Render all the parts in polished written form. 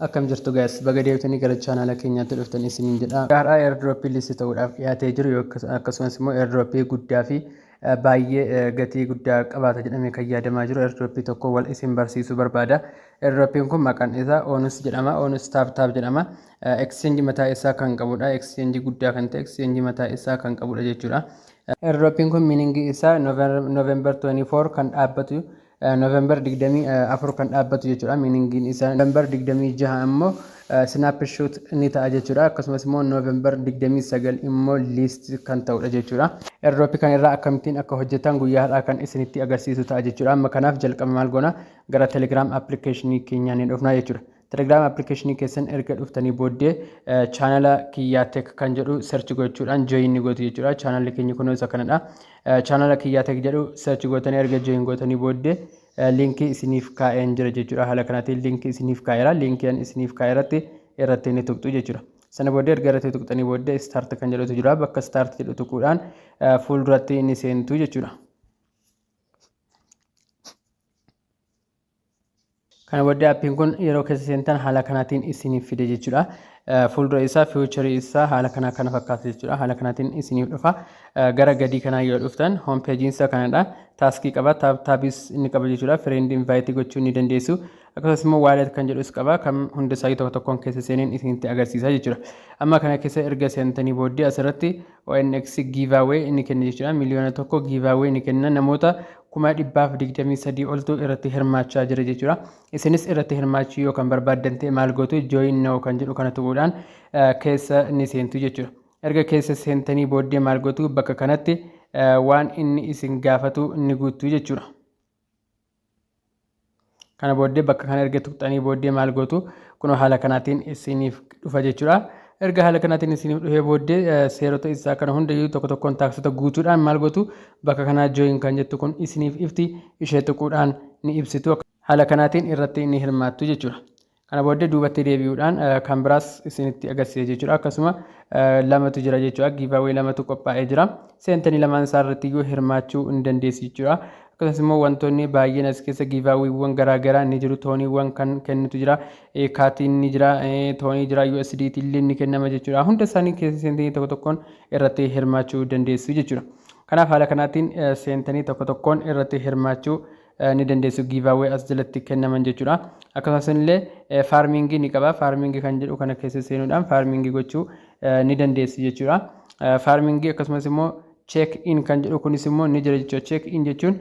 Akkam jirtu guys baga deebitanii gara chaanaala keenyaatti dhuftanii isiniin jedha. Har'a airdroppii listii ta'uudhaaf dhiyaatee jiru akkasumas immoo airdroppii guddaa fi baay'ee gatii guddaa qabaata jedhamee kan yaadamaa jiru airdroppii tokko wal isin barsiisuu barbaada. Airdroppiin kun maqaan isaa Onus jedhama. Onus taap jedhama. Exchange mataa isaa kan qabudha. Exchange guddaa kan ta'e exchange mataa isaa kan qabudha jechuudha. Airdroppiin kun miiningi isaa November 24 kan dhaabbatu November 24 kan dhaabbatu jechuudha. Miiningiin isaa November 26 immoo snapshot ni ta'a jechuudha. Akkasumas immoo November 29 immoo list kan ta'udha jechuudha. Airdroppii kan irraa akkamittiin akka hojjetan guyyaa har'aa kan isinitti agarsiisu ta'a jechuudha. Amma kanaaf jalqaba maal goona gara Telegram application keenyaan ni dhufna jechuudha. Telegram application keessan erga dhuftanii booddee chaanala Kiyyaa Tech kan jedhu search gochuudhaan join ni gootu jechuudha. Chaanalli keenya kun isa kanadha. Chaanala Kiyyaa Tech jedhu search gootanii erga join gootanii booddee linkii isiniif kaa'een jira jechuudha. Haala kanaatiin linkii isiniif kaa'eera. Linkiin isiniif kaa'eeratti irratti ni tuqxu jechuudha. Sana booddee erga irratti tuqxanii booddee start kan jedhutu jira. Bakka start jedhu tuquudhaan fuulduratti ni seentu jechuudha. Kana booddee appiin kun yeroo keessa seentan haala kanaatiin isiniif fide jechuudha. Fuuldura isaa fiicharii isaa haala kana fakkaata jechuudha. Haala kanaatiin isiniif dhufa. Gara gadii kanaa yoo dhuftan home page isaa kanadha. Taaskii qaba. Taabis inni qaba jechuudha. Friend invite gochuu ni dandeessu. Akkasumas immoo wallet kan jedhus qaba. Kan hunda isaa tokkoon keessa seeneen isinitti agarsiisa jechuudha. Amma kana keessa erga seentanii booddee asirratti ONX giveaway inni kenna jechuudha. Miliyoona tokko giveaway inni kenna namoota 123 oltu irratti hirmaachaa jira jechuudha. Isinis irratti hirmaachuu yoo kan barbaaddan ta'e maal gootu join now kan jedhu kana tuquudhaan keessa ni seentu jechuudha. Erga keessa seentanii booddee maal gootu bakka kanatti waan inni isin gaafatu ni guutu jechuudha. Kana booddee bakka kana erga tuqxanii booddee maal gootu kun haala kanaatiin isiniif dhufa jechuudha. Erga haala kanaatiin isiniif dhufee booddee seerota isaa kana hundayyuu tokkoon taaksota guutuudhaan maal gootu bakka kanaa join kan jettu kun isiniif ifti ishee tuquudhaan ni ibsitu. Haala kanaatiin irratti ni hirmaattu jechuudha. Kana booddee duubatti deebi'uudhaan kan biraas isinitti agarsiisa jechuudha. Akkasuma lamatu jira jechuudha. Giveaway lamatu qophaa'ee jira. Seentanii lamaan isaa irratti iyyuu hirmaachuu ni dandeessu jechuudha. Akkasumas immoo wantoonni baay'een as keessa giveawayiiwwan garaagaraa ni jiru. Tooniiwwan kan kennitu jira. Kaatiin ni jira. Toonii jira. USDT illee ni kennama jechuudha. Hunda isaanii keessa seentanii tokkoon irratti hirmaachuu dandeessu jechuudha. Kanaaf haala kanaatiin seentanii tokkoon irratti hirmaachuu ni dandeessu. Giveaway as jalatti kennaman jechuudha. Akkasumas illee faarmingii ni qaba. Faarmingii kan jedhu kana keessa seenuudhaan faarmingii gochuu ni dandeessu jechuudha. Faarmingii akkasumas immoo check in kan jedhu kunis immoo ni jira jechuudha. Check in jechuun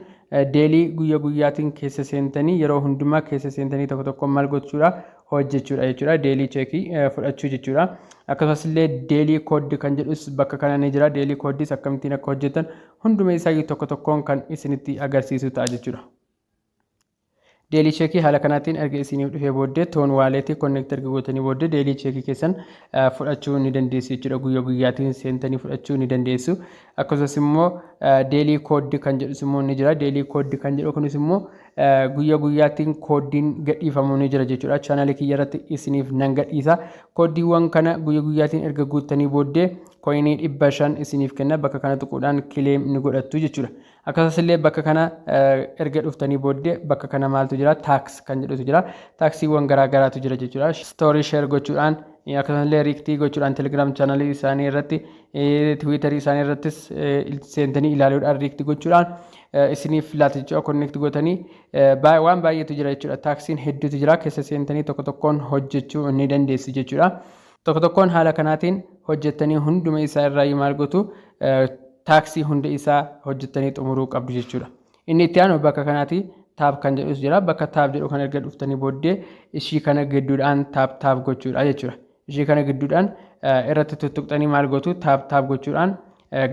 deelii guyyaatiin keessa seentanii yeroo hundumaa keessa seentanii tokkoon maal gochuudha hojjechuudha jechuudha. Deelii cheekii fudhachuu jechuudha. Akkasumas illee deelii koodii kan jedhus bakka kana ni jira. Deelii koodiis akkamittiin akka hojjetan hunduma isaa tokkoon kan isinitti agarsiisu ta'a jechuudha. Deelii cheekii haala kanaatiin erga isiniif dhufee booddee toon waaleetii konneekti erga gootanii booddee deelii cheekii keessan fudhachuu ni dandeessu jechuudha. Guyyaatiin seentanii fudhachuu ni dandeessu. Akkasumas immoo deelii koodii kan jedhus immoo ni jira. Deelii koodii kan jedhu kunis immoo guyyaatiin koodiin gadhiifamu ni jira jechuudha. Chaanaalii kiyya irratti isiniif nan gadhiisa. Koodiiwwan kana guyyaatiin erga guuttanii booddee koinii 500 isiniif kenna. Bakka kana tuquudhaan kileem ni godhattu jechuudha. Akkasumas illee bakka kana erga dhuftanii booddee bakka kana maaltu jira taaks kan jedhutu jira. Taaksiiwwan garaagaraatu jira jechuudha. Stoorii sheer gochuudhaan akkasumas illee riiktii gochuudhaan Telegram chaanalii isaanii irratti Tiwiitarii isaanii irrattis seentanii ilaaluudhaan riiktii gochuudhaan isiniif laata jechuudha. Konneekti gootanii waan baay'eetu jira jechuudha. Taaksiin hedduutu jira. Keessa seentanii tokkoon hojjechuu ni dandeessu jechuudha. Tokkoon haala kanaatiin hojjettanii hunduma isaa irraa maal gootu taaksii hunda isaa hojjettanii xumuruu qabdu jechuudha. Inni itti aanu bakka kanaatti taap kan jedhus jira. Bakka taap jedhu kan erga dhuftanii booddee ishii kana gidduudhaan taap gochuudha jechuudha. Ishii kana gidduudhaan irratti tuttuqxanii maal gootu taap gochuudhaan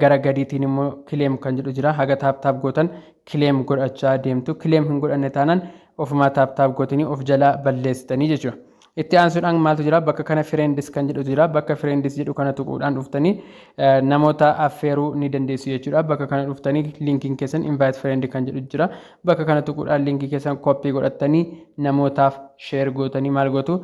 gara gadiitiin immoo kileem kan jedhu jira. Haga taap gootan kileem godhachaa deemtu. Kileem hin godhanne taanaan ofumaa taap gootanii of jalaa balleessitanii jechuudha. Itti aansuudhaan maaltu jira bakka kana friends kan jedhutu jira. Bakka friends jedhu kana tuquudhaan dhuftanii namoota affeeruu ni dandeessu jechuudha. Bakka kana dhuftanii linkiin keessan invite friend kan jedhu jira. Bakka kana tuquudhaan linkii keessan koppii godhatanii namootaaf share gootanii maal gootu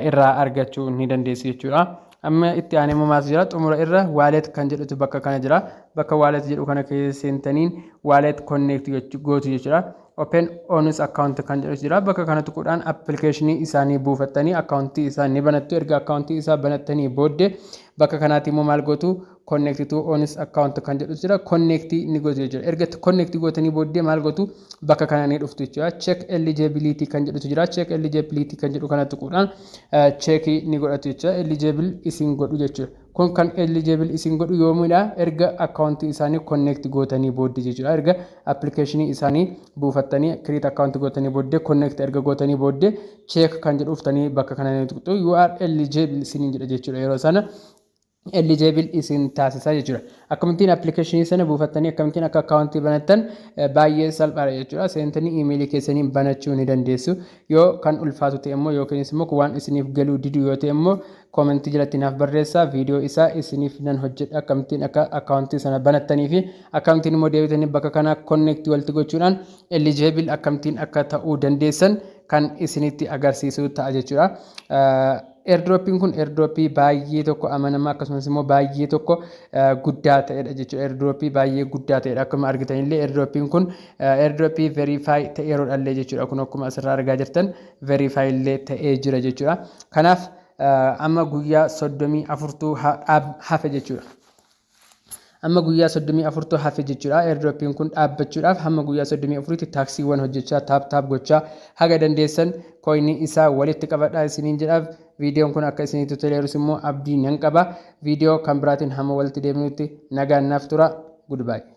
irraa argachuu ni dandeessu jechuudha. Amma itti aanee maaltu jira xumura irra wallet kan jedhutu bakka kana jira. Bakka wallet jedhu kana keessa seentaniin wallet connect gootu jechuudha. open onus account kan jedhu jira. Bakka kana tuquudhaan appilikeeshinii isaanii buufattanii akkaawuntii isaanii banattu. Erga akkaawuntii isaa banattanii booddee bakka kanaatti immoo maal gootu connect to onus account kan jedhu jira. Connect ni gootu jechuudha. Erga connect gootanii booddee maal gootu bakka kana ni dhuftu jechuudha. Check eligibility kan jedhu jira. Check eligibility kan jedhu kana tuquudhaan check ni godhatu jechuudha. Eligible isin godhu jechuudha. Kun kan eligible isin godhu yoomudha erga akkaawuntii isaanii connect gootanii booddee jechuudha. Erga appilikeeshinii isaanii buufattanii create account gootanii booddee connect erga gootanii booddee check kan jedhu dhuftanii bakka kana ni tuqxu. You are eligible isin jedha jechuudha. Yeroo sana eligible isin taasisa jechuudha. Akkamittiin appilikeeshinii sana buufattanii akkamittiin akka akkaawuntii banattan baay'ee salphaadha jechuudha. Seentanii iimeelii keessanii banachuu ni dandeessu. Yoo kan ulfaatu ta'e immoo yookiinis immoo waan isiniif galuu didu yoo ta'e immoo koomentii jalatti naaf barreessaa. Viidiyoo isaa isiniif nan hojjedha akkamittiin akka akkaawuntii sana banattanii fi akkamittiin immoo deebitanii bakka kana connect walitti gochuudhaan eligible akkamittiin akka ta'uu dandeessan kan isinitti agarsiisu ta'a jechuudha. Airdropping kun airdroppii baay'ee tokko amanamaa akkasumas immoo baay'ee tokko guddaa ta'edha jechuudha. Airdroppii baay'ee guddaa ta'edha. Akkuma argitanillee airdropping kun airdroppii verify ta'eeroodhallee jechuudha. Kun akkuma asirraa argaa jirtan verify illee ta'ee jira jechuudha. Kanaaf amma guyyaa 34tu hafe jechuudha. Amma guyyaa 34tu hafe jechuudha. Airdropping kun dhaabbachuudhaaf hamma guyyaa 34tti taaksiiwwan hojjechaa taap gochaa haga dandeessan koinii isaa walitti qabadhaa isiniin jedhaaf. Viidiyoon kun akka isinitti toleerus immoo abdii nan qaba. Viidiyoo kan biraatiin hamma walitti deebinutti nagaan naaf tura. Goodbye.